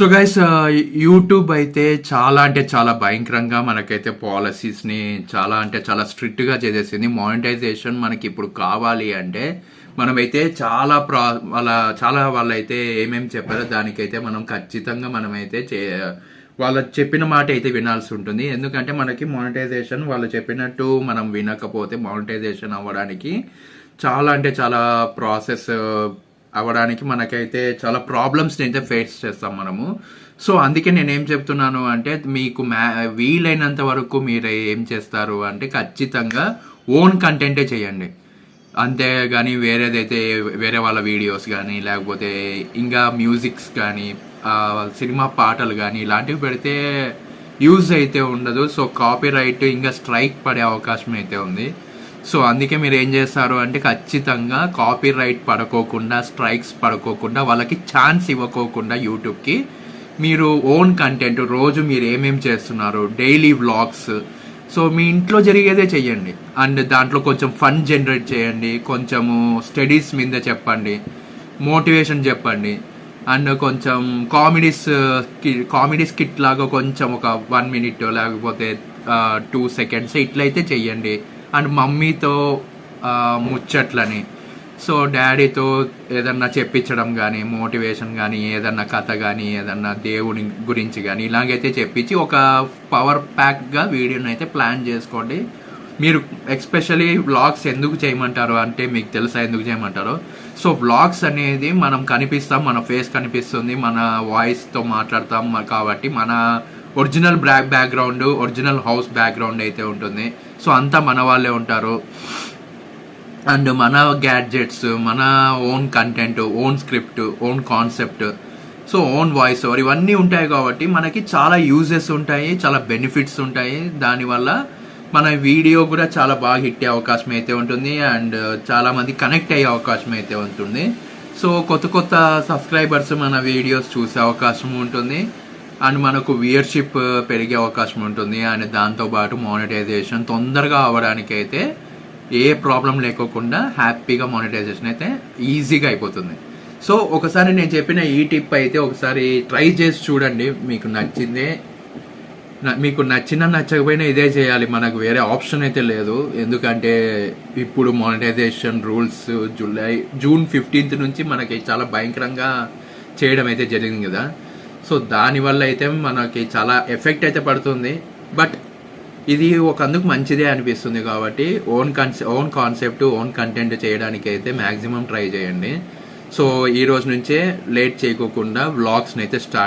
So guys YouTube అయితే చాలా అంటే చాలా భయంకరంగా మనకైతే పాలసీస్ని చాలా అంటే చాలా స్ట్రిక్ట్గా చేసేసింది. మానిటైజేషన్ మనకి ఇప్పుడు కావాలి అంటే మనమైతే చాలా వాళ్ళైతే ఏమేమి చెప్పారో దానికైతే మనం ఖచ్చితంగా మనమైతే వాళ్ళు చెప్పిన మాట అయితే వినాల్సి ఉంటుంది. ఎందుకంటే మనకి మానిటైజేషన్ వాళ్ళు చెప్పినట్టు మనం వినకపోతే మానిటైజేషన్ అవ్వడానికి చాలా అంటే చాలా ప్రాసెస్ అవ్వడానికి మనకైతే చాలా ప్రాబ్లమ్స్ని అయితే ఫేస్ చేస్తాం మనము. సో అందుకే నేను ఏం చెప్తున్నాను అంటే మీకు వీలైనంత వరకు మీరు ఏం చేస్తారు అంటే ఖచ్చితంగా ఓన్ కంటెంటే చేయండి. అంతేగాని వేరే వాళ్ళ వీడియోస్ కానీ లేకపోతే ఇంకా మ్యూజిక్స్ కానీ సినిమా పాటలు కానీ ఇలాంటివి పెడితే యూజ్ అయితే ఉండదు. సో కాపీరైట్ ఇంకా స్ట్రైక్ పడే అవకాశం అయితే ఉంది. సో అందుకే మీరు ఏం చేస్తారు అంటే ఖచ్చితంగా కాపీరైట్ పడుకోకుండా స్ట్రైక్స్ పడుకోకుండా వాళ్ళకి ఛాన్స్ ఇవ్వకోకుండా యూట్యూబ్కి మీరు ఓన్ కంటెంట్ రోజు మీరు ఏమేమి చేస్తున్నారు డైలీ వ్లాగ్స్ సో మీ ఇంట్లో జరిగేదే చెయ్యండి. అండ్ దాంట్లో కొంచెం ఫన్ జనరేట్ చేయండి, కొంచెము స్టడీస్ మీద చెప్పండి, మోటివేషన్ చెప్పండి, అండ్ కొంచెం కామెడీ స్కిట్ లాగా కొంచెం ఒక 1 minute లేకపోతే 2 seconds ఇట్లయితే చెయ్యండి. అండ్ మమ్మీతో ముచ్చట్లని సో డాడీతో ఏదన్నా చెప్పించడం కానీ మోటివేషన్ కానీ ఏదన్నా కథ కానీ ఏదన్నా దేవుని గురించి కానీ ఇలాగైతే చెప్పించి ఒక పవర్ ప్యాక్గా వీడియోని అయితే ప్లాన్ చేసుకోండి. మీరు ఎస్పెషలీ వ్లాగ్స్ ఎందుకు చేయమంటారు అంటే మీకు తెలుసా ఎందుకు చేయమంటారో. సో వ్లాగ్స్ అనేది మనం కనిపిస్తాం, మన ఫేస్ కనిపిస్తుంది, మన వాయిస్తో మాట్లాడతాం కాబట్టి మన original background original house background అయితే ఉంటుంది. సో అంతా మన వాళ్ళే ఉంటారు. అండ్ మన గ్యాడ్జెట్స్, మన own content, own script, own concept, so own voice over ఇవన్నీ ఉంటాయి కాబట్టి మనకి చాలా యూజెస్ ఉంటాయి, చాలా బెనిఫిట్స్ ఉంటాయి. దానివల్ల మన వీడియో కూడా చాలా బాగా హిట్ అయ్యే అవకాశం అయితే ఉంటుంది. అండ్ చాలామంది కనెక్ట్ అయ్యే అవకాశం అయితే ఉంటుంది. సో కొత్త సబ్స్క్రైబర్స్ మన వీడియోస్ చూసే అవకాశం ఉంటుంది. అండ్ మనకు వ్యూయర్షిప్ పెరిగే అవకాశం ఉంటుంది. అండ్ దాంతోపాటు మానిటైజేషన్ తొందరగా అవ్వడానికి అయితే ఏ ప్రాబ్లం లేకోకుండా హ్యాపీగా మానిటైజేషన్ అయితే ఈజీగా అయిపోతుంది. సో ఒకసారి నేను చెప్పిన ఈ టిప్ అయితే ఒకసారి ట్రై చేసి చూడండి. మీకు నచ్చకపోయినా ఇదే చేయాలి, మనకు వేరే ఆప్షన్ అయితే లేదు. ఎందుకంటే ఇప్పుడు మానిటైజేషన్ రూల్స్ జూన్ 15th నుంచి మనకి చాలా భయంకరంగా చేయడం అయితే జరిగింది కదా. సో దానివల్ల అయితే మనకి చాలా ఎఫెక్ట్ అయితే పడుతుంది. బట్ ఇది ఒకందుకు మంచిదే అనిపిస్తుంది కాబట్టి ఓన్ కాన్సెప్ట్ ఓన్ కంటెంట్ చేయడానికి అయితే మ్యాక్సిమం ట్రై చేయండి. సో ఈ రోజు నుంచే లేట్ చేయకోకుండా వ్లాగ్స్ని అయితే స్టార్ట్